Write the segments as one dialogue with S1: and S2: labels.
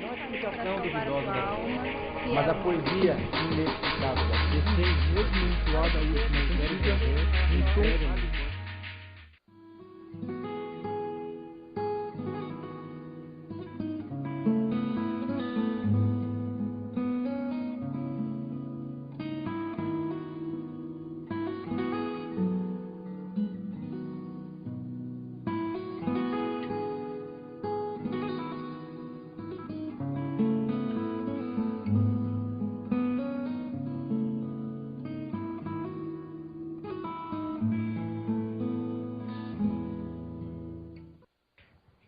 S1: Não a
S2: para
S1: explicação
S2: salvar a
S1: duvidosa
S2: sua
S1: da
S2: alma, que
S1: mas
S2: é
S1: a poesia inexplicável da essência, mesmo entoada aí com uma em tom.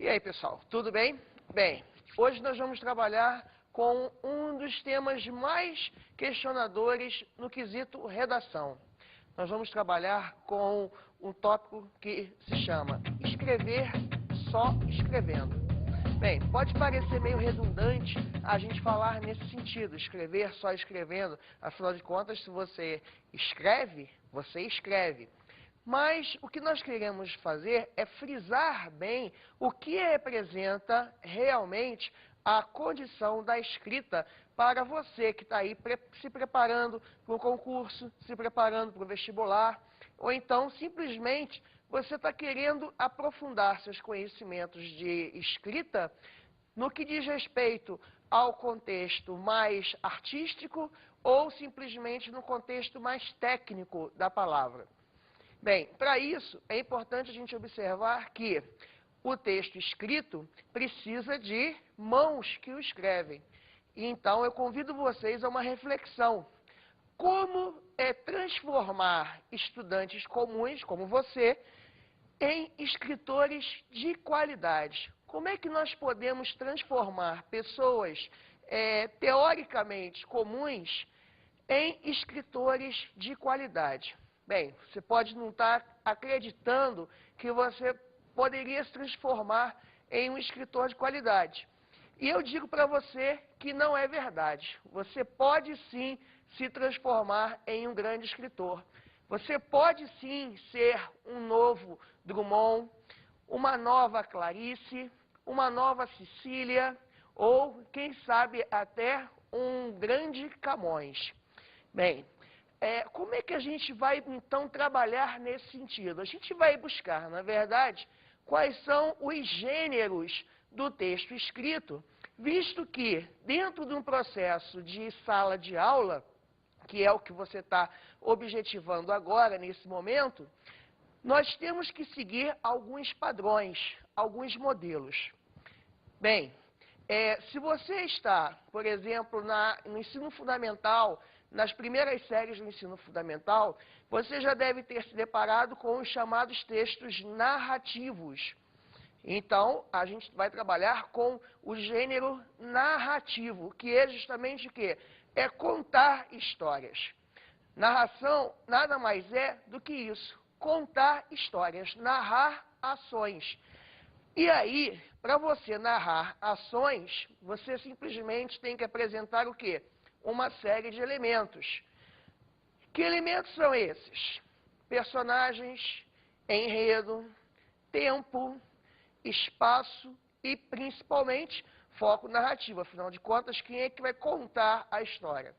S3: E aí, pessoal, tudo bem? Bem, hoje nós vamos trabalhar com um dos temas mais questionadores no quesito redação. Nós vamos trabalhar com um tópico que se chama escrever só escrevendo. Bem, pode parecer meio redundante a gente falar nesse sentido, escrever só escrevendo. Afinal de contas, se você escreve, você escreve. Mas o que nós queremos fazer é frisar bem o que representa realmente a condição da escrita para você que está aí se preparando para um concurso, se preparando para o vestibular, ou então simplesmente você está querendo aprofundar seus conhecimentos de escrita no que diz respeito ao contexto mais artístico ou simplesmente no contexto mais técnico da palavra. Bem, para isso, é importante a gente observar que o texto escrito precisa de mãos que o escrevem. E então, eu convido vocês a uma reflexão. Como é transformar estudantes comuns, como você, em escritores de qualidade? Como é que nós podemos transformar pessoas teoricamente comuns em escritores de qualidade? Bem, você pode não estar acreditando que você poderia se transformar em um escritor de qualidade. E eu digo para você que não é verdade. Você pode sim se transformar em um grande escritor. Você pode sim ser um novo Drummond, uma nova Clarice, uma nova Cecília, ou, quem sabe, até um grande Camões. Bem, como é que a gente vai, então, trabalhar nesse sentido? A gente vai buscar, na verdade, quais são os gêneros do texto escrito, visto que, dentro de um processo de sala de aula, que é o que você está objetivando agora, nesse momento, nós temos que seguir alguns padrões, alguns modelos. Bem, se você está, por exemplo, no ensino fundamental, nas primeiras séries do ensino fundamental, você já deve ter se deparado com os chamados textos narrativos. Então, a gente vai trabalhar com o gênero narrativo, que é justamente o quê? É contar histórias. Narração nada mais é do que isso, contar histórias, narrar ações. E aí, para você narrar ações, você simplesmente tem que apresentar o quê? Uma série de elementos. Que elementos são esses? Personagens, enredo, tempo, espaço e, principalmente, foco narrativo. Afinal de contas, quem é que vai contar a história?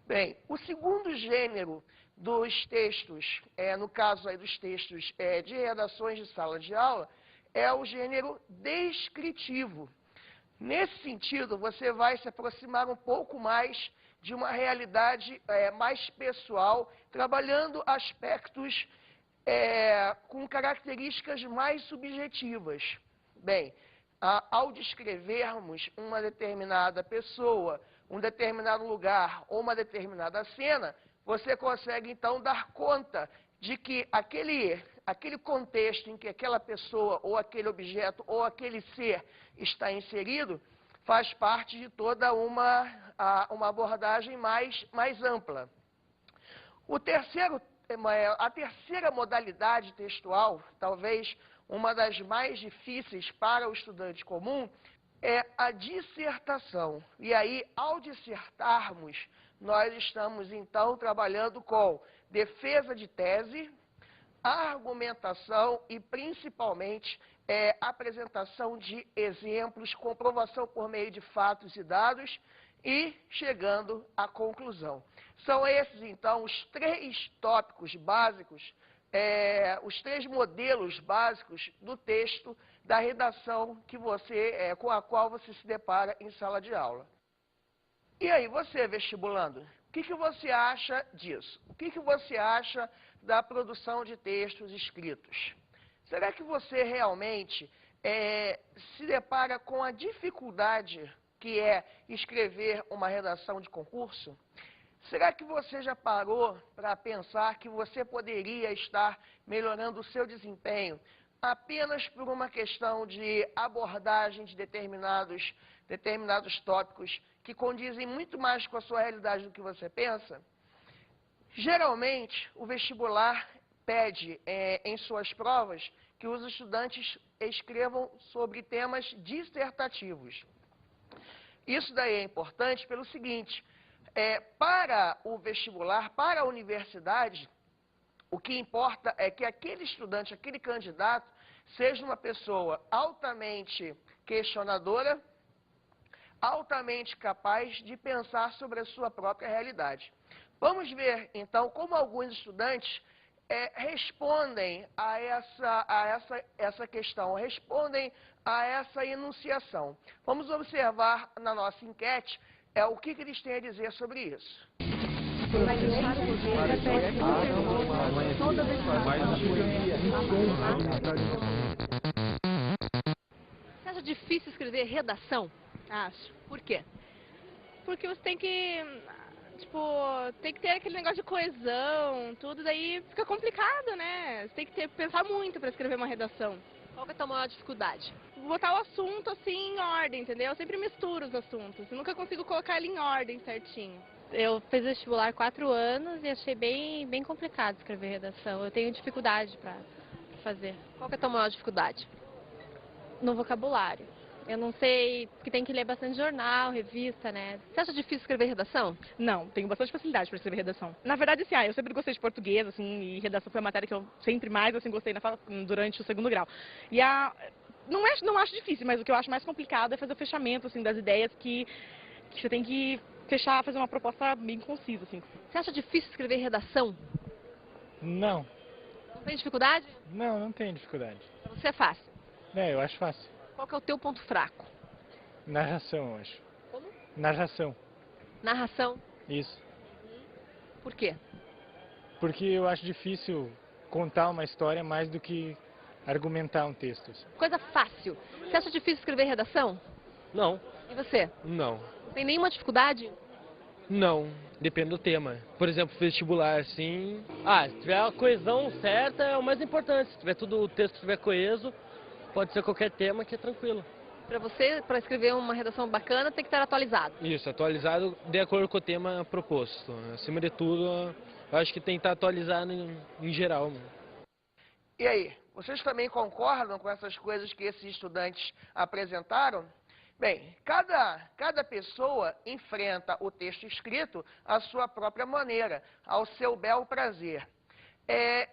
S3: Bem, o segundo gênero dos textos, no caso aí dos textos de redações de sala de aula, é o gênero descritivo. Nesse sentido, você vai se aproximar um pouco mais de uma realidade mais pessoal, trabalhando aspectos com características mais subjetivas. Bem, ao descrevermos uma determinada pessoa, um determinado lugar ou uma determinada cena, você consegue então dar conta de que aquele contexto em que aquela pessoa ou aquele objeto ou aquele ser está inserido faz parte de toda uma abordagem mais ampla. A terceira modalidade textual, talvez uma das mais difíceis para o estudante comum, é a dissertação. E aí, ao dissertarmos, nós estamos então trabalhando com defesa de tese, argumentação e, principalmente, apresentação de exemplos, comprovação por meio de fatos e dados e chegando à conclusão. São esses, então, os 3 tópicos básicos, os 3 modelos básicos do texto da redação que com a qual você se depara em sala de aula. E aí, você, vestibulando, o que você acha disso? O que você acha da produção de textos escritos? Será que você realmente se depara com a dificuldade que é escrever uma redação de concurso? Será que você já parou para pensar que você poderia estar melhorando o seu desempenho apenas por uma questão de abordagem de determinados tópicos que condizem muito mais com a sua realidade do que você pensa? Geralmente, o vestibular pede em suas provas que os estudantes escrevam sobre temas dissertativos. Isso daí é importante pelo seguinte: para o vestibular, para a universidade, o que importa é que aquele estudante, aquele candidato, seja uma pessoa altamente questionadora, altamente capaz de pensar sobre a sua própria realidade. Vamos ver, então, como alguns estudantes respondem a essa questão, respondem a essa enunciação. Vamos observar na nossa enquete o que eles têm a dizer sobre isso.
S2: Você acha difícil escrever redação?
S4: Acho.
S2: Por quê?
S4: Porque você tem que, tem que ter aquele negócio de coesão, tudo, daí fica complicado, né? Você tem que pensar muito para escrever uma redação.
S2: Qual que é a tua maior dificuldade?
S4: Botar o assunto assim em ordem, entendeu? Eu sempre misturo os assuntos, eu nunca consigo colocar ele em ordem certinho.
S5: Eu fiz vestibular 4 anos e achei bem complicado escrever redação. Eu tenho dificuldade para fazer.
S2: Qual que é a tua maior dificuldade?
S5: No vocabulário. Eu não sei, porque tem que ler bastante jornal, revista, né?
S2: Você acha difícil escrever redação?
S4: Não, tenho bastante facilidade para escrever redação. Na verdade, assim, eu sempre gostei de português, assim, e redação foi a matéria que eu sempre mais, assim, gostei durante o 2º grau. E não acho difícil, mas o que eu acho mais complicado é fazer o fechamento, assim, das ideias que você tem que fechar, fazer uma proposta bem concisa, assim.
S2: Você acha difícil escrever redação?
S6: Não.
S2: Não tem dificuldade?
S6: Não tenho dificuldade.
S2: Pra você é fácil?
S6: Eu acho fácil.
S2: Qual que é o teu ponto fraco?
S6: Narração, eu acho.
S2: Como?
S6: Narração.
S2: Narração?
S6: Isso.
S2: Por quê?
S6: Porque eu acho difícil contar uma história mais do que argumentar um texto.
S2: Coisa fácil. Você acha difícil escrever redação?
S7: Não.
S2: E você?
S7: Não.
S2: Não tem nenhuma dificuldade?
S7: Não. Depende do tema. Por exemplo, vestibular, sim. Se tiver a coesão certa é o mais importante. Se tiver o texto estiver coeso, pode ser qualquer tema que é tranquilo.
S2: Para você, para escrever uma redação bacana, tem que estar atualizado.
S7: Isso, atualizado de acordo com o tema proposto. Acima de tudo, eu acho que tem que estar atualizado em geral.
S3: E aí, vocês também concordam com essas coisas que esses estudantes apresentaram? Bem, cada pessoa enfrenta o texto escrito à sua própria maneira, ao seu bel prazer.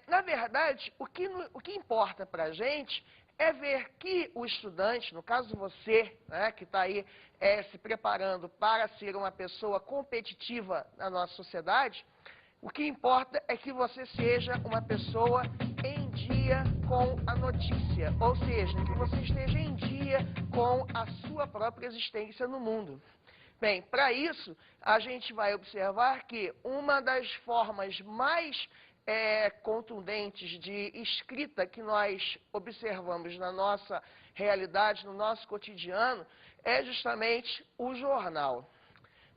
S3: Na verdade, o que importa para a gente é ver que o estudante, no caso você, né, que está aí se preparando para ser uma pessoa competitiva na nossa sociedade, o que importa é que você seja uma pessoa em dia com a notícia, ou seja, que você esteja em dia com a sua própria existência no mundo. Bem, para isso, a gente vai observar que uma das formas mais contundentes de escrita que nós observamos na nossa realidade, no nosso cotidiano, é justamente o jornal.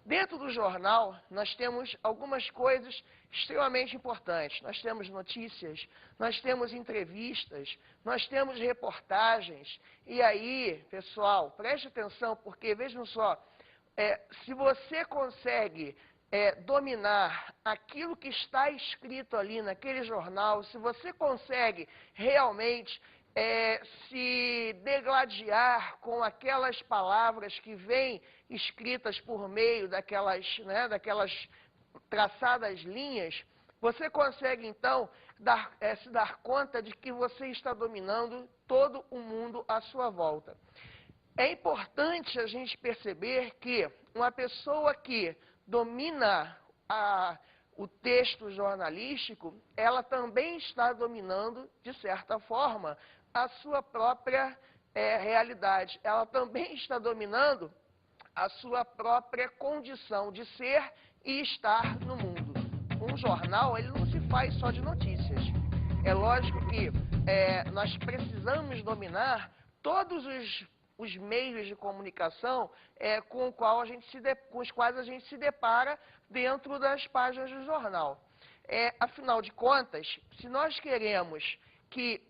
S3: Dentro do jornal, nós temos algumas coisas extremamente importantes. Nós temos notícias, nós temos entrevistas, nós temos reportagens. E aí, pessoal, preste atenção, porque vejam só, se você consegue dominar aquilo que está escrito ali naquele jornal, se você consegue realmente se degladiar com aquelas palavras que vêm escritas por meio daquelas traçadas linhas, você consegue, então, se dar conta de que você está dominando todo o mundo à sua volta. É importante a gente perceber que uma pessoa que domina o texto jornalístico, ela também está dominando, de certa forma, a sua própria realidade. Ela também está dominando a sua própria condição de ser e estar no mundo. Um jornal, ele não se faz só de notícias. É lógico que nós precisamos dominar todos os meios de comunicação com os quais a gente se depara dentro das páginas do jornal. Afinal de contas, se nós queremos que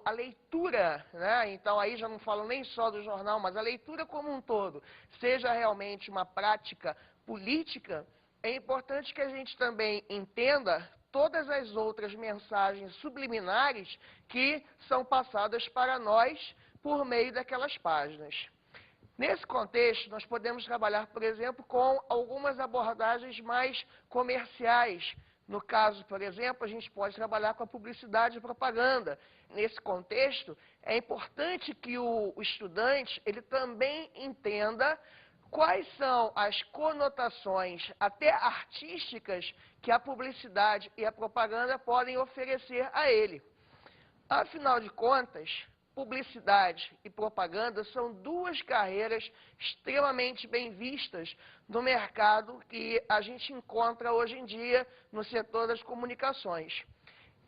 S3: a leitura, né, então aí já não falo nem só do jornal, mas a leitura como um todo, seja realmente uma prática política, é importante que a gente também entenda todas as outras mensagens subliminares que são passadas para nós por meio daquelas páginas. Nesse contexto, nós podemos trabalhar, por exemplo, com algumas abordagens mais comerciais. No caso, por exemplo, a gente pode trabalhar com a publicidade e propaganda. Nesse contexto, é importante que o estudante ele também entenda quais são as conotações, até artísticas, que a publicidade e a propaganda podem oferecer a ele. Afinal de contas, publicidade e propaganda são duas carreiras extremamente bem vistas no mercado que a gente encontra hoje em dia no setor das comunicações.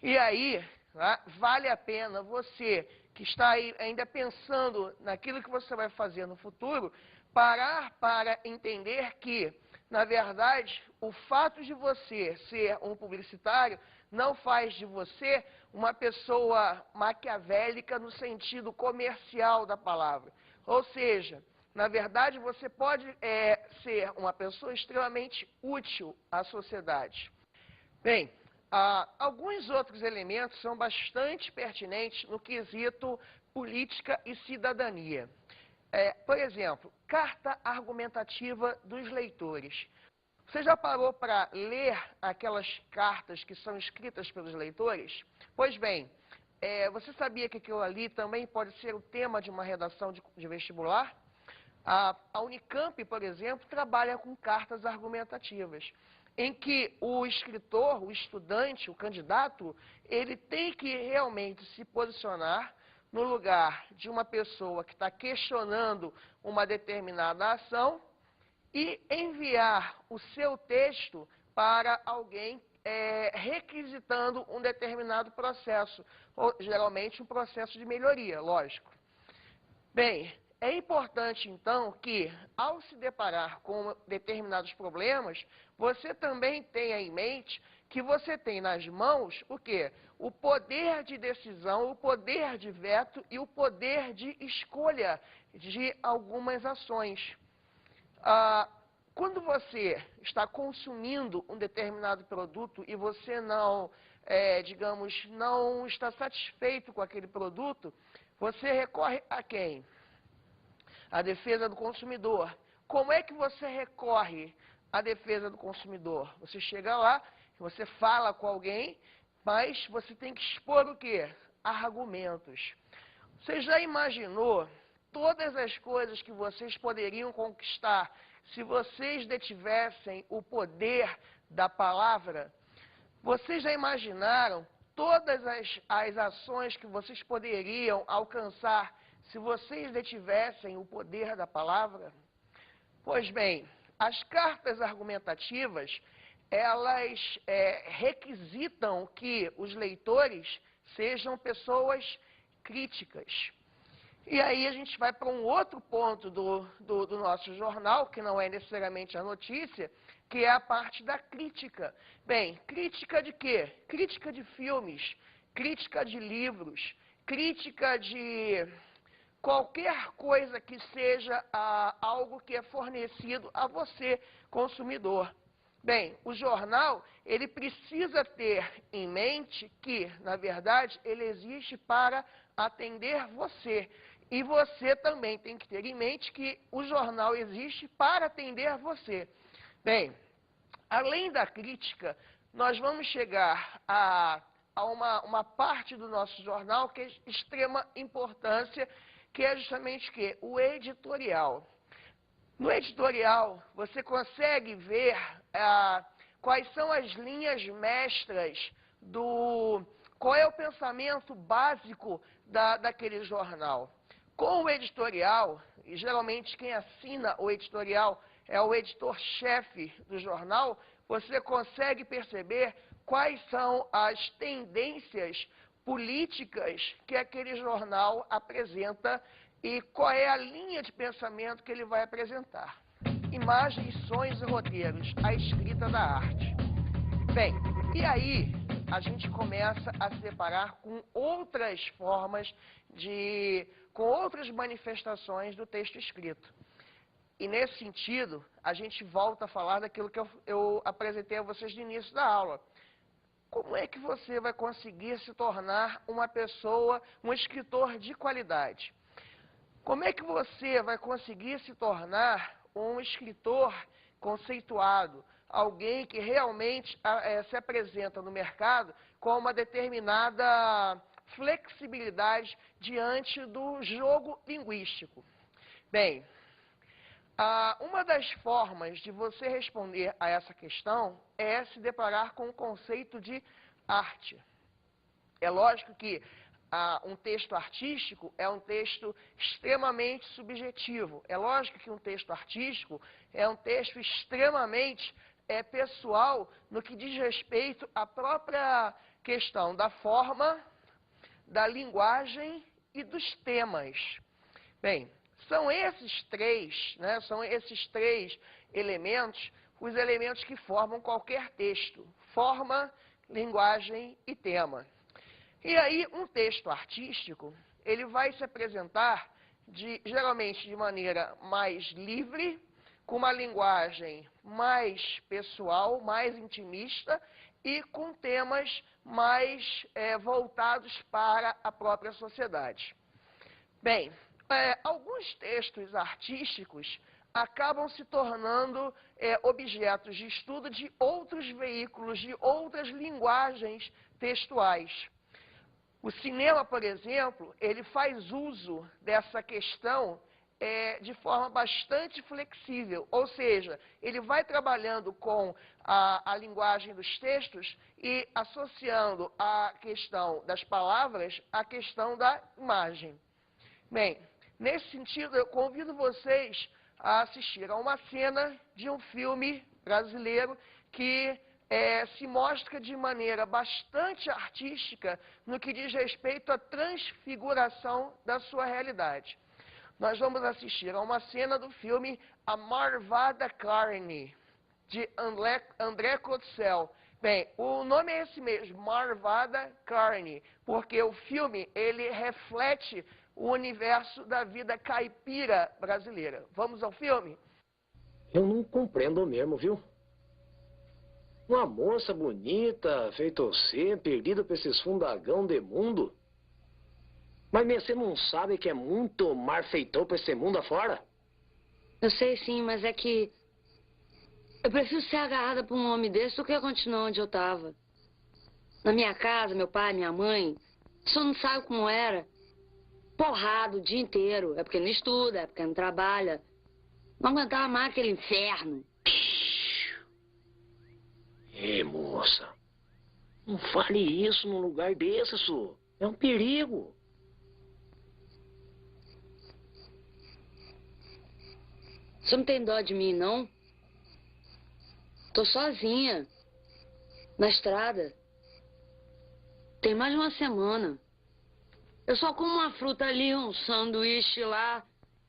S3: E aí, né, vale a pena você, que está aí ainda pensando naquilo que você vai fazer no futuro, parar para entender que, na verdade, o fato de você ser um publicitário não faz de você uma pessoa maquiavélica no sentido comercial da palavra. Ou seja, na verdade, você pode ser uma pessoa extremamente útil à sociedade. Bem, alguns outros elementos são bastante pertinentes no quesito política e cidadania. Por exemplo, carta argumentativa dos leitores. Você já parou para ler aquelas cartas que são escritas pelos leitores? Pois bem, você sabia que aquilo ali também pode ser o tema de uma redação de vestibular? A Unicamp, por exemplo, trabalha com cartas argumentativas, em que o escritor, o estudante, o candidato, ele tem que realmente se posicionar no lugar de uma pessoa que está questionando uma determinada ação e enviar o seu texto para alguém requisitando um determinado processo, ou geralmente um processo de melhoria, lógico. Bem, é importante então que, ao se deparar com determinados problemas, você também tenha em mente que você tem nas mãos o quê? O poder de decisão, o poder de veto e o poder de escolha de algumas ações. Quando você está consumindo um determinado produto e você não, digamos, não está satisfeito com aquele produto, você recorre a quem? A defesa do consumidor. Como é que você recorre à defesa do consumidor? Você chega lá, você fala com alguém, mas você tem que expor o quê? Argumentos. Você já imaginou todas as coisas que vocês poderiam conquistar se vocês detivessem o poder da palavra? Vocês já imaginaram todas as ações que vocês poderiam alcançar se vocês detivessem o poder da palavra? Pois bem, as cartas argumentativas, elas requisitam que os leitores sejam pessoas críticas. E aí a gente vai para um outro ponto do nosso jornal, que não é necessariamente a notícia, que é a parte da crítica. Bem, crítica de quê? Crítica de filmes, crítica de livros, crítica de qualquer coisa que seja algo que é fornecido a você, consumidor. Bem, o jornal, ele precisa ter em mente que, na verdade, ele existe para atender você. E você também tem que ter em mente que o jornal existe para atender você. Bem, além da crítica, nós vamos chegar a uma parte do nosso jornal que é de extrema importância, que é justamente o editorial. No editorial, você consegue ver quais são as linhas mestras qual é o pensamento básico daquele jornal. Com o editorial, e geralmente quem assina o editorial é o editor-chefe do jornal, você consegue perceber quais são as tendências políticas que aquele jornal apresenta e qual é a linha de pensamento que ele vai apresentar. Imagens, sonhos e roteiros, a escrita da arte. Bem, e aí a gente começa a se deparar com outras formas com outras manifestações do texto escrito. E nesse sentido, a gente volta a falar daquilo que eu apresentei a vocês no início da aula. Como é que você vai conseguir se tornar uma pessoa, um escritor de qualidade? Como é que você vai conseguir se tornar um escritor conceituado, alguém que realmente se apresenta no mercado com uma determinada flexibilidade diante do jogo linguístico? Bem, uma das formas de você responder a essa questão é se deparar com o conceito de arte. É lógico que um texto artístico é um texto extremamente subjetivo. É lógico que um texto artístico é um texto extremamente pessoal no que diz respeito à própria questão da forma, da linguagem e dos temas. Bem, são esses três elementos, os elementos que formam qualquer texto: forma, linguagem e tema. E aí, um texto artístico, ele vai se apresentar geralmente de maneira mais livre, com uma linguagem mais pessoal, mais intimista e com temas mais voltados para a própria sociedade. Bem, alguns textos artísticos acabam se tornando objetos de estudo de outros veículos, de outras linguagens textuais. O cinema, por exemplo, ele faz uso dessa questão de forma bastante flexível, ou seja, ele vai trabalhando com a linguagem dos textos e associando a questão das palavras à questão da imagem. Bem, nesse sentido, eu convido vocês a assistir a uma cena de um filme brasileiro que se mostra de maneira bastante artística no que diz respeito à transfiguração da sua realidade. Nós vamos assistir a uma cena do filme A Marvada Carne, de André Cotzel. Bem, o nome é esse mesmo, Marvada Carne, porque o filme ele reflete o universo da vida caipira brasileira. Vamos ao filme?
S8: Eu não compreendo mesmo, viu? Uma moça bonita, feito você, perdida pra esses fundagão de mundo. Mas você não sabe que é muito marfeitor pra esse mundo afora?
S9: Eu sei sim, mas é que eu prefiro ser agarrada por um homem desse do que continuar onde eu tava. Na minha casa, meu pai, minha mãe, o senhor não sabe como era. Porrado o dia inteiro. É porque não estuda, é porque não trabalha. Não aguentava mais aquele inferno.
S8: Ei, moça, não fale isso num lugar desse, senhor. É um perigo.
S9: Você não tem dó de mim, não? Tô sozinha. Na estrada. Tem mais de uma semana. Eu só como uma fruta ali, um sanduíche lá.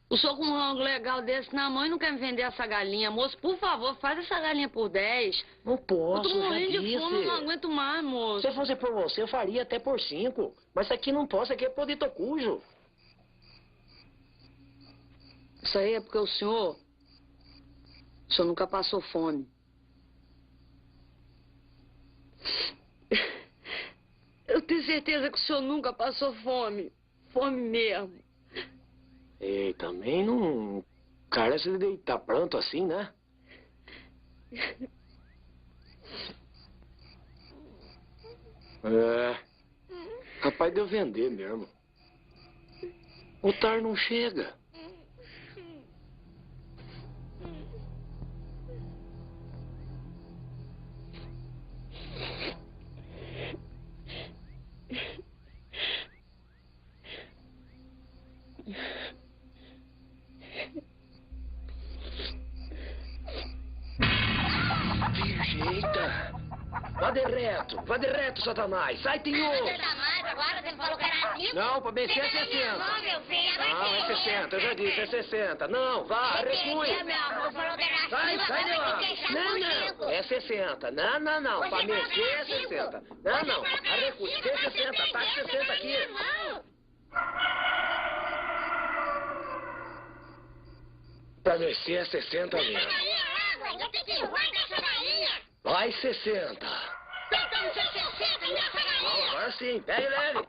S9: O senhor com um rango legal desse na mão e não quer me vender essa galinha. Moço, por favor, faz essa galinha por 10.
S8: Não posso,
S9: eu tô morrendo de fome, não aguento mais, moço.
S8: Se eu fosse por você, eu faria até por 5. Mas aqui não posso, aqui é por dito cujo.
S9: Isso aí é porque o senhor nunca passou fome. Eu tenho certeza que o senhor nunca passou fome. Fome mesmo.
S8: E também não... Cara, se deitar pronto assim, né? É. Capaz de eu vender mesmo. O TAR não chega. Eita! Vá de reto, Satanás! Sai, Tinho!
S10: Satanás, agora você falou que era 5?
S8: Não, pra vencer é 60.
S10: Não, meu filho,
S8: Não, é 60, eu já disse, é 60. Não, vá, recue.
S10: meu amor, falou que era 5,
S8: Sai de lá. Não, é 60. Não, pra vencer é 60. Não, recue, tem 60, tá 60 aqui. Pra vencer é 60 mesmo. Vai 60. Agora sim, pegue leve.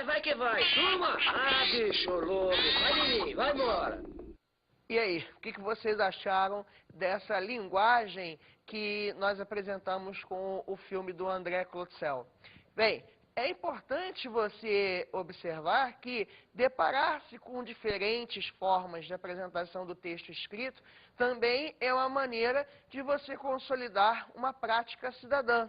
S8: Vai que vai. Suma. Ah, bicho louco. Vai de mim, vai embora.
S3: E aí, o que vocês acharam dessa linguagem que nós apresentamos com o filme do André Clotzell? Bem, é importante você observar que deparar-se com diferentes formas de apresentação do texto escrito também é uma maneira de você consolidar uma prática cidadã.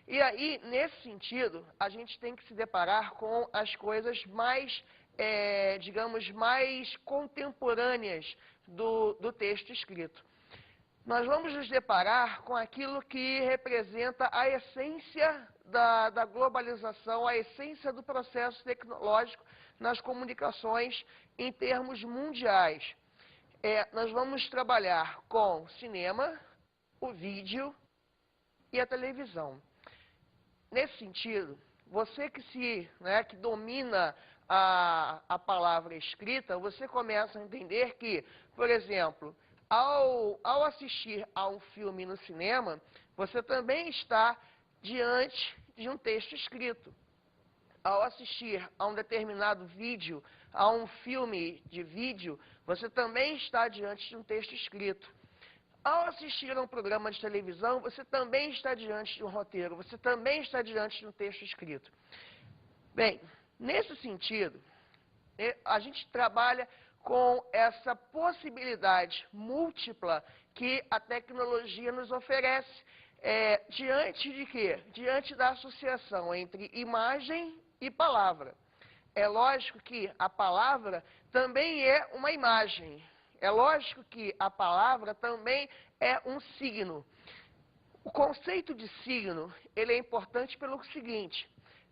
S3: E aí, nesse sentido, a gente tem que se deparar com as coisas mais, digamos, mais contemporâneas do texto escrito. Nós vamos nos deparar com aquilo que representa a essência da globalização, a essência do processo tecnológico nas comunicações em termos mundiais. Nós vamos trabalhar com cinema, o vídeo e a televisão. Nesse sentido, você que domina a palavra escrita, você começa a entender que, por exemplo, ao assistir a um filme no cinema, você também está diante de um texto escrito. Ao assistir a um determinado vídeo, a um filme de vídeo, você também está diante de um texto escrito. Ao assistir a um programa de televisão, você também está diante de um roteiro, você também está diante de um texto escrito. Bem, nesse sentido, a gente trabalha com essa possibilidade múltipla que a tecnologia nos oferece. Diante de quê? Diante da associação entre imagem e palavra. É lógico que a palavra também é uma imagem. É lógico que a palavra também é um signo. O conceito de signo, ele é importante pelo seguinte,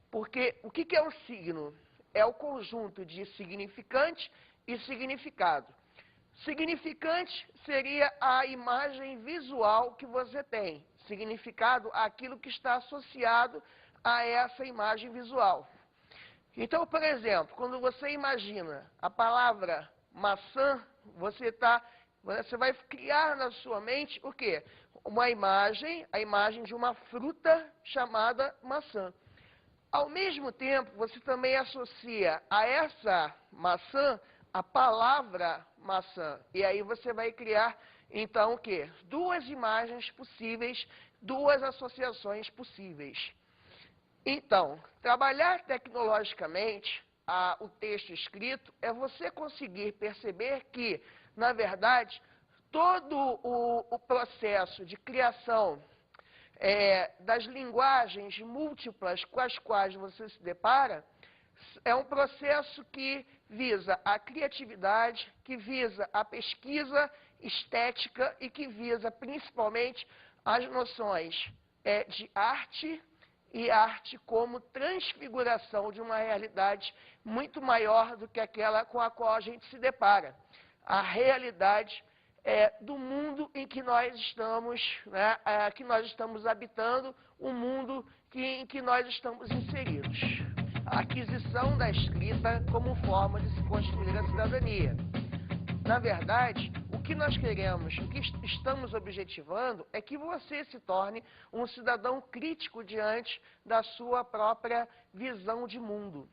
S3: porque o que é um signo? É o conjunto de significante e significado. Significante seria a imagem visual que você tem. Significado, aquilo que está associado a essa imagem visual. Então, por exemplo, quando você imagina a palavra maçã, você vai criar na sua mente o quê? Uma imagem, a imagem de uma fruta chamada maçã. Ao mesmo tempo, você também associa a essa maçã a palavra maçã. E aí você vai criar, então, o quê? Duas imagens possíveis, duas associações possíveis. Então, trabalhar tecnologicamente o texto escrito é você conseguir perceber que, na verdade, todo o processo de criação das linguagens múltiplas com as quais você se depara é um processo que visa a criatividade, que visa a pesquisa estética e que visa principalmente as noções de arte e arte como transfiguração de uma realidade muito maior do que aquela com a qual a gente se depara. A realidade do mundo em que nós estamos, que nós estamos habitando, o mundo em que nós estamos inseridos. A aquisição da escrita como forma de se construir a cidadania. Na verdade, o que nós queremos, o que estamos objetivando é que você se torne um cidadão crítico diante da sua própria visão de mundo.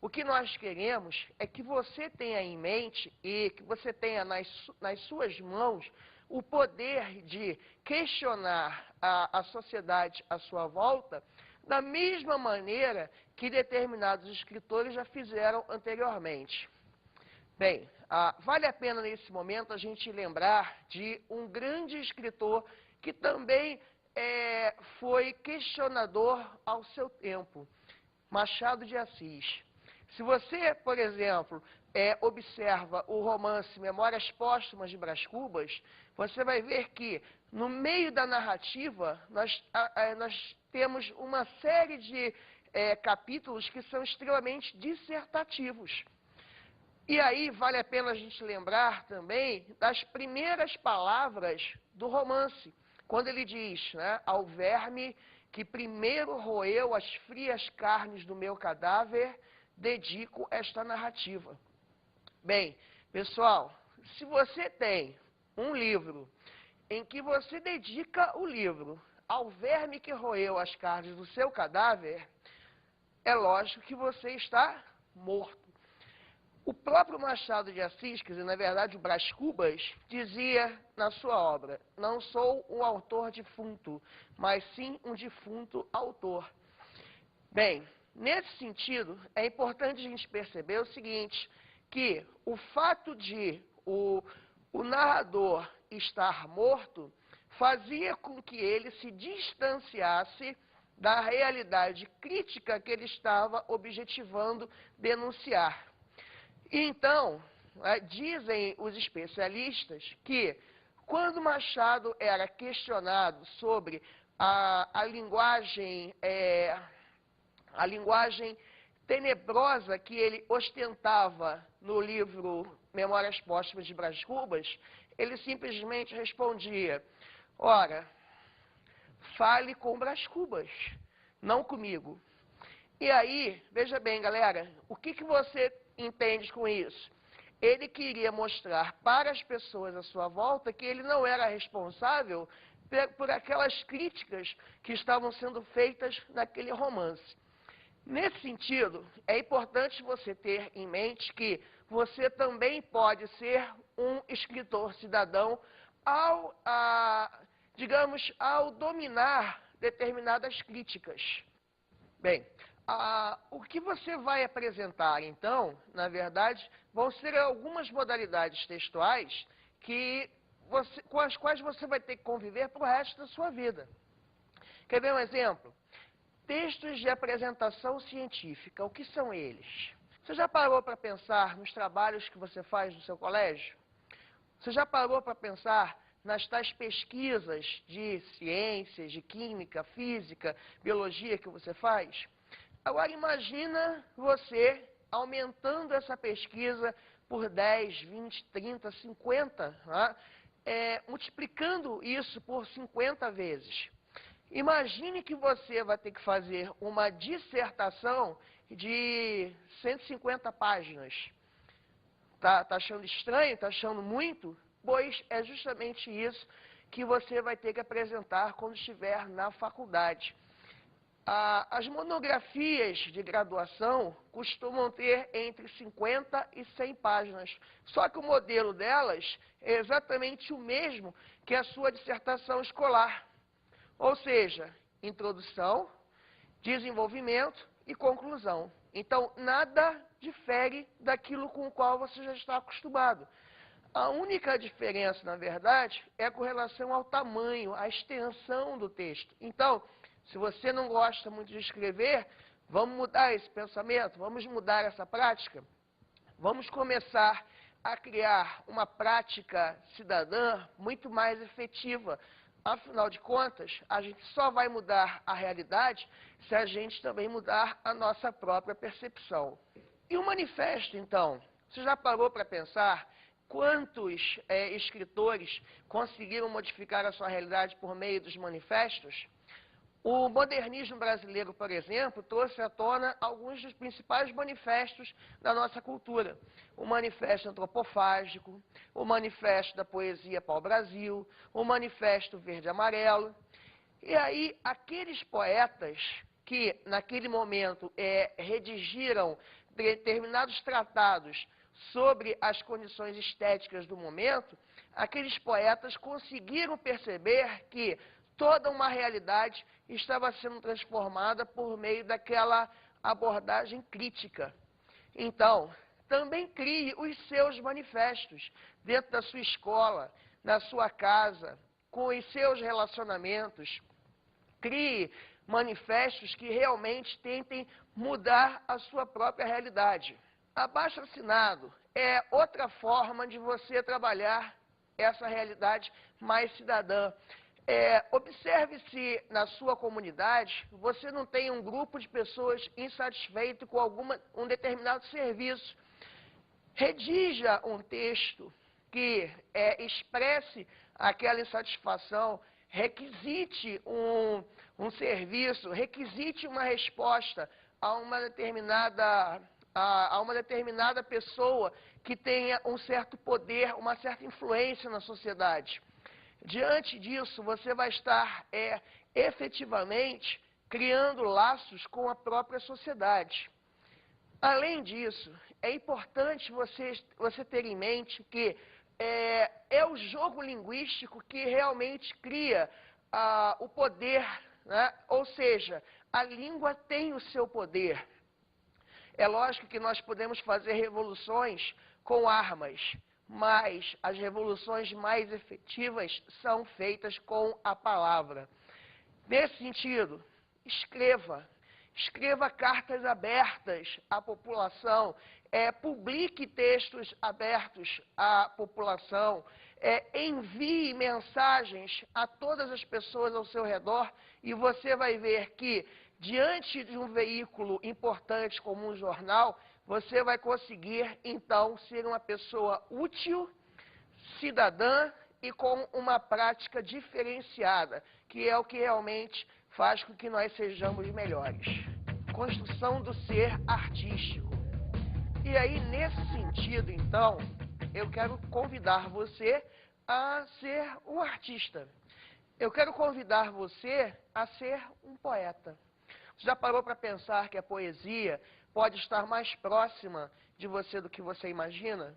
S3: O que nós queremos é que você tenha em mente e que você tenha nas suas mãos o poder de questionar a sociedade à sua volta da mesma maneira que determinados escritores já fizeram anteriormente. Bem, vale a pena nesse momento a gente lembrar de um grande escritor que também foi questionador ao seu tempo, Machado de Assis. Se você, por exemplo, observa o romance Memórias Póstumas de Brás Cubas, você vai ver que, no meio da narrativa, nós temos uma série de capítulos que são extremamente dissertativos. E aí vale a pena a gente lembrar também das primeiras palavras do romance, quando ele diz, né, ao verme que primeiro roeu as frias carnes do meu cadáver, dedico esta narrativa. Bem, pessoal, se você tem um livro em que você dedica o livro ao verme que roeu as carnes do seu cadáver, é lógico que você está morto. O próprio Machado de Assis, quer dizer, na verdade o Brás Cubas, dizia na sua obra: não sou um autor defunto, mas sim um defunto autor. Bem, nesse sentido, é importante a gente perceber o seguinte, que o fato de o narrador estar morto fazia com que ele se distanciasse da realidade crítica que ele estava objetivando denunciar. Então, dizem os especialistas que, quando Machado era questionado sobre a linguagem tenebrosa que ele ostentava no livro Memórias Póstumas de Brás Cubas, ele simplesmente respondia: ora, fale com Brás Cubas, não comigo. E aí, veja bem, galera, o que você entende com isso? Ele queria mostrar para as pessoas à sua volta que ele não era responsável por aquelas críticas que estavam sendo feitas naquele romance. Nesse sentido, é importante você ter em mente que você também pode ser um escritor cidadão ao dominar determinadas críticas. Bem, o que você vai apresentar, então, na verdade, vão ser algumas modalidades textuais com as quais você vai ter que conviver para o resto da sua vida. Quer ver um exemplo? Textos de apresentação científica, o que são eles? Você já parou para pensar nos trabalhos que você faz no seu colégio? Você já parou para pensar nas tais pesquisas de ciências, de química, física, biologia que você faz? Agora imagina você aumentando essa pesquisa por 10, 20, 30, 50, multiplicando isso por 50 vezes. Imagine que você vai ter que fazer uma dissertação de 150 páginas. Tá achando estranho? Tá achando muito? Pois é justamente isso que você vai ter que apresentar quando estiver na faculdade. As monografias de graduação costumam ter entre 50 e 100 páginas. Só que o modelo delas é exatamente o mesmo que a sua dissertação escolar. Ou seja, introdução, desenvolvimento e conclusão. Então, nada difere daquilo com o qual você já está acostumado. A única diferença, na verdade, é com relação ao tamanho, à extensão do texto. Então, se você não gosta muito de escrever, vamos mudar esse pensamento, vamos mudar essa prática. Vamos começar a criar uma prática cidadã muito mais efetiva. Afinal de contas, a gente só vai mudar a realidade se a gente também mudar a nossa própria percepção. E o manifesto, então? Você já parou para pensar quantos escritores conseguiram modificar a sua realidade por meio dos manifestos? O modernismo brasileiro, por exemplo, trouxe à tona alguns dos principais manifestos da nossa cultura. O Manifesto Antropofágico, o Manifesto da Poesia Pau-Brasil, o Manifesto Verde-Amarelo. E aí, aqueles poetas que, naquele momento, redigiram determinados tratados sobre as condições estéticas do momento, aqueles poetas conseguiram perceber que toda uma realidade estava sendo transformada por meio daquela abordagem crítica. Então, também crie os seus manifestos dentro da sua escola, na sua casa, com os seus relacionamentos. Crie manifestos que realmente tentem mudar a sua própria realidade. Abaixo-assinado é outra forma de você trabalhar essa realidade mais cidadã. Observe se na sua comunidade você não tem um grupo de pessoas insatisfeitas com um determinado serviço. Redija um texto que expresse aquela insatisfação, requisite um serviço, requisite uma resposta a uma determinada pessoa que tenha um certo poder, uma certa influência na sociedade. Diante disso, você vai estar efetivamente criando laços com a própria sociedade. Além disso, é importante você ter em mente que é o jogo linguístico que realmente cria o poder, né? Ou seja, a língua tem o seu poder. É lógico que nós podemos fazer revoluções com armas, mas as revoluções mais efetivas são feitas com a palavra. Nesse sentido, escreva cartas abertas à população, publique textos abertos à população, envie mensagens a todas as pessoas ao seu redor e você vai ver que, diante de um veículo importante como um jornal, você vai conseguir, então, ser uma pessoa útil, cidadã e com uma prática diferenciada, que é o que realmente faz com que nós sejamos melhores. Construção do ser artístico. E aí, nesse sentido, então, eu quero convidar você a ser um artista. Eu quero convidar você a ser um poeta. Você já parou para pensar que a poesia pode estar mais próxima de você do que você imagina?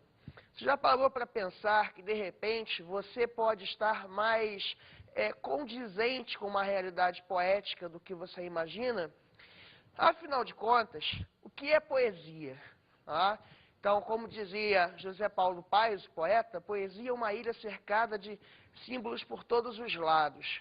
S3: Você já parou para pensar que, de repente, você pode estar mais condizente com uma realidade poética do que você imagina? Afinal de contas, o que é poesia? Então, como dizia José Paulo Paes, o poeta, poesia é uma ilha cercada de símbolos por todos os lados.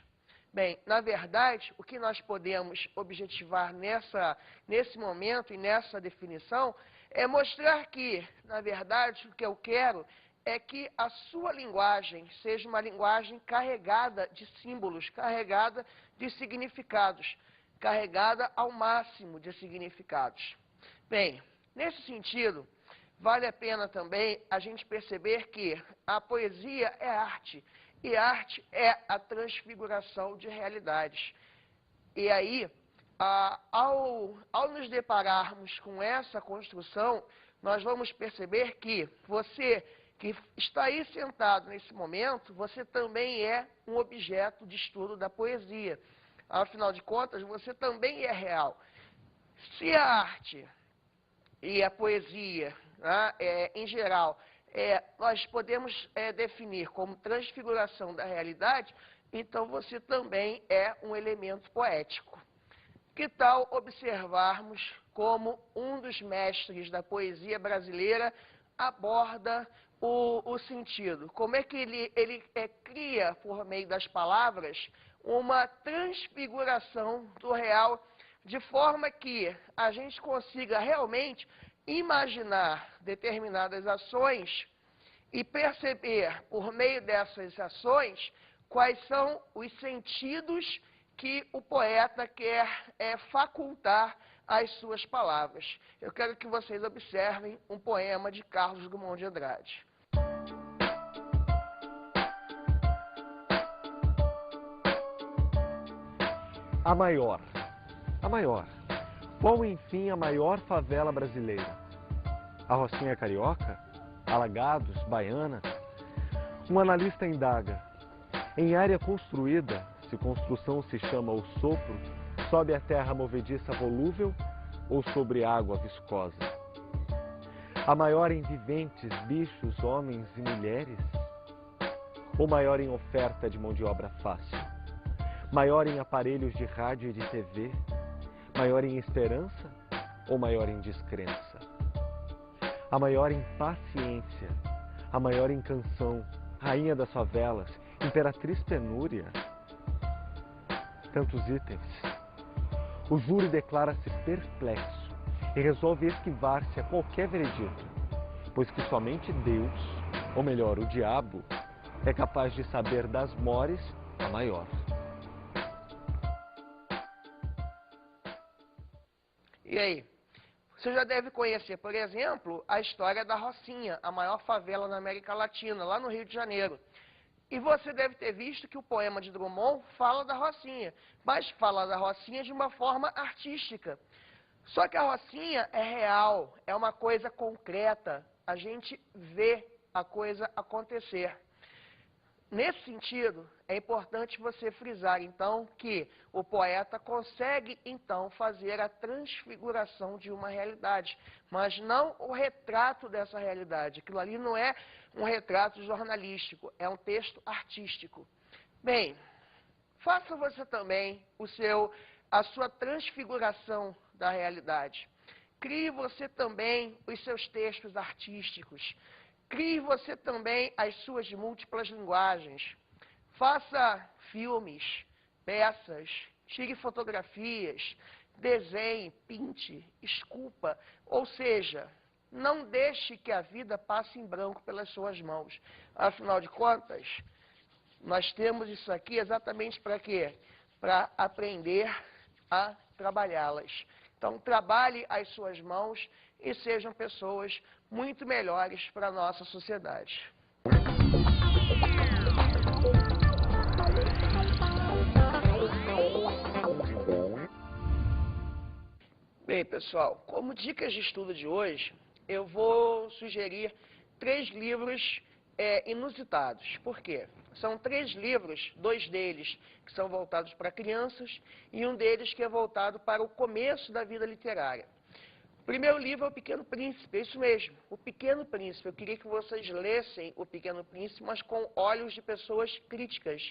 S3: Bem, na verdade, o que nós podemos objetivar nesse momento e nessa definição é mostrar que, na verdade, o que eu quero é que a sua linguagem seja uma linguagem carregada de símbolos, carregada de significados, carregada ao máximo de significados. Bem, nesse sentido, vale a pena também a gente perceber que a poesia é arte, e arte é a transfiguração de realidades. E aí, ao nos depararmos com essa construção, nós vamos perceber que você que está aí sentado nesse momento, você também é um objeto de estudo da poesia. Afinal de contas, você também é real. Se a arte e a poesia, né, em geral, nós podemos definir como transfiguração da realidade, então você também é um elemento poético. Que tal observarmos como um dos mestres da poesia brasileira aborda o sentido? Como é que ele cria, por meio das palavras, uma transfiguração do real, de forma que a gente consiga realmente imaginar determinadas ações e perceber, por meio dessas ações, quais são os sentidos que o poeta quer facultar às suas palavras. Eu quero que vocês observem um poema de Carlos Drummond de Andrade.
S11: A maior. Qual, enfim, a maior favela brasileira? A Rocinha Carioca? Alagados? Baiana? Um analista indaga. Em área construída, se construção se chama o sopro, sobe a terra movediça volúvel ou sobre água viscosa? A maior em viventes, bichos, homens e mulheres? Ou maior em oferta de mão de obra fácil? Maior em aparelhos de rádio e de TV? Maior em esperança ou maior em descrença? A maior em paciência, a maior em canção, rainha das favelas, imperatriz penúria. Tantos itens. O júri declara-se perplexo e resolve esquivar-se a qualquer veredito, pois que somente Deus, ou melhor, o diabo, é capaz de saber das mores a maior.
S3: E aí? Você já deve conhecer, por exemplo, a história da Rocinha, a maior favela na América Latina, lá no Rio de Janeiro. E você deve ter visto que o poema de Drummond fala da Rocinha, mas fala da Rocinha de uma forma artística. Só que a Rocinha é real, é uma coisa concreta, a gente vê a coisa acontecer. Nesse sentido, é importante você frisar, então, que o poeta consegue, então, fazer a transfiguração de uma realidade, mas não o retrato dessa realidade. Aquilo ali não é um retrato jornalístico, é um texto artístico. Bem, faça você também a sua transfiguração da realidade. Crie você também os seus textos artísticos. Crie você também as suas múltiplas linguagens. Faça filmes, peças, tire fotografias, desenhe, pinte, esculpa. Ou seja, não deixe que a vida passe em branco pelas suas mãos. Afinal de contas, nós temos isso aqui exatamente para quê? Para aprender a trabalhá-las. Então, trabalhe as suas mãos e sejam pessoas muito melhores para a nossa sociedade. Bem, pessoal, como dicas de estudo de hoje, eu vou sugerir 3 livros inusitados. Por quê? São 3 livros, 2 deles que são voltados para crianças e um deles que é voltado para o começo da vida literária. O primeiro livro é O Pequeno Príncipe, é isso mesmo, O Pequeno Príncipe. Eu queria que vocês lessem O Pequeno Príncipe, mas com olhos de pessoas críticas.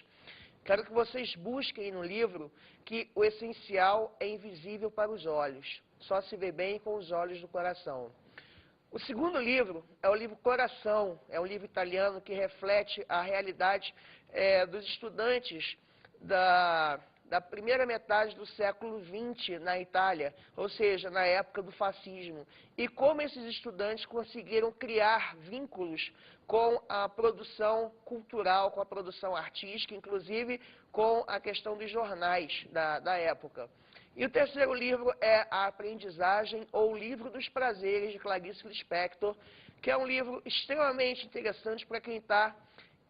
S3: Quero que vocês busquem no livro que o essencial é invisível para os olhos, só se vê bem com os olhos do coração. O segundo livro é o livro Coração, é um livro italiano que reflete a realidade dos estudantes da primeira metade do século XX na Itália, ou seja, na época do fascismo. E como esses estudantes conseguiram criar vínculos com a produção cultural, com a produção artística, inclusive com a questão dos jornais da época. E o terceiro livro é A Aprendizagem, ou O Livro dos Prazeres, de Clarice Lispector, que é um livro extremamente interessante para quem está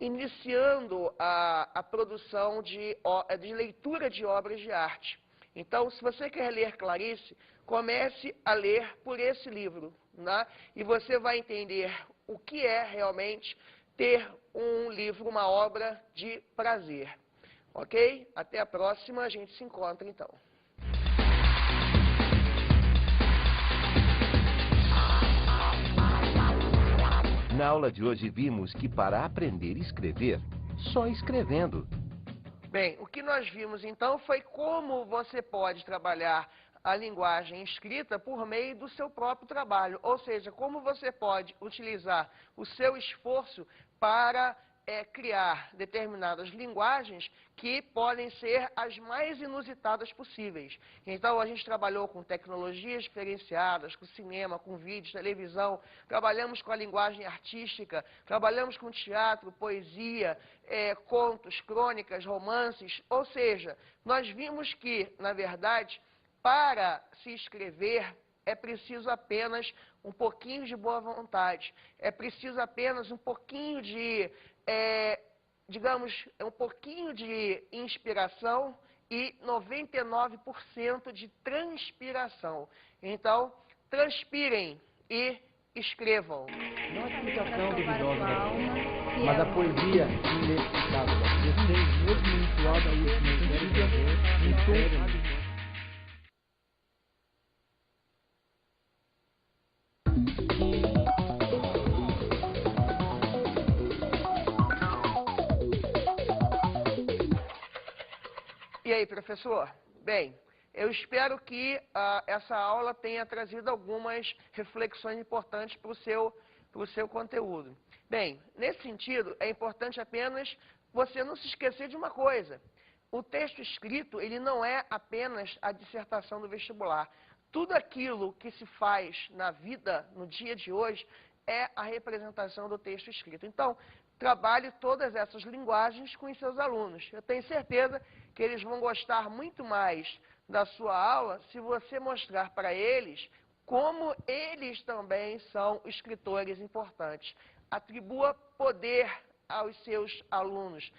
S3: iniciando a produção de leitura de obras de arte. Então, se você quer ler Clarice, comece a ler por esse livro, né? E você vai entender o que é realmente ter um livro, uma obra de prazer. Ok? Até a próxima, a gente se encontra então.
S12: Na aula de hoje vimos que para aprender a escrever, só escrevendo.
S3: Bem, o que nós vimos então foi como você pode trabalhar a linguagem escrita por meio do seu próprio trabalho. Ou seja, como você pode utilizar o seu esforço para criar determinadas linguagens que podem ser as mais inusitadas possíveis. Então, a gente trabalhou com tecnologias diferenciadas, com cinema, com vídeo, televisão, trabalhamos com a linguagem artística, trabalhamos com teatro, poesia, contos, crônicas, romances, ou seja, nós vimos que, na verdade, para se escrever, é preciso apenas um pouquinho de boa vontade, é preciso apenas um pouquinho de um pouquinho de inspiração e 99% de transpiração. Então, transpirem e escrevam.
S1: Não a explicação duvidosa da poesia, mas a poesia inexplicável da poesia, mesmo entoada aí, em tom
S3: E aí, professor? Bem, eu espero que essa aula tenha trazido algumas reflexões importantes para o seu conteúdo. Bem, nesse sentido, é importante apenas você não se esquecer de uma coisa. O texto escrito, ele não é apenas a dissertação do vestibular. Tudo aquilo que se faz na vida, no dia de hoje, é a representação do texto escrito. Então, trabalhe todas essas linguagens com os seus alunos. Eu tenho certeza que eles vão gostar muito mais da sua aula se você mostrar para eles como eles também são escritores importantes. Atribua poder aos seus alunos.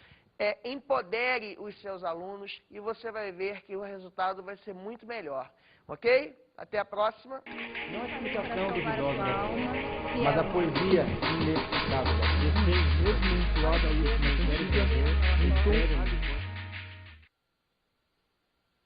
S3: Empodere os seus alunos e você vai ver que o resultado vai ser muito melhor. Ok? Até a próxima.
S1: Não a explicação duvidosa da poesia, mas a poesia inexplicável da poesia, mesmo entoada aí, em tom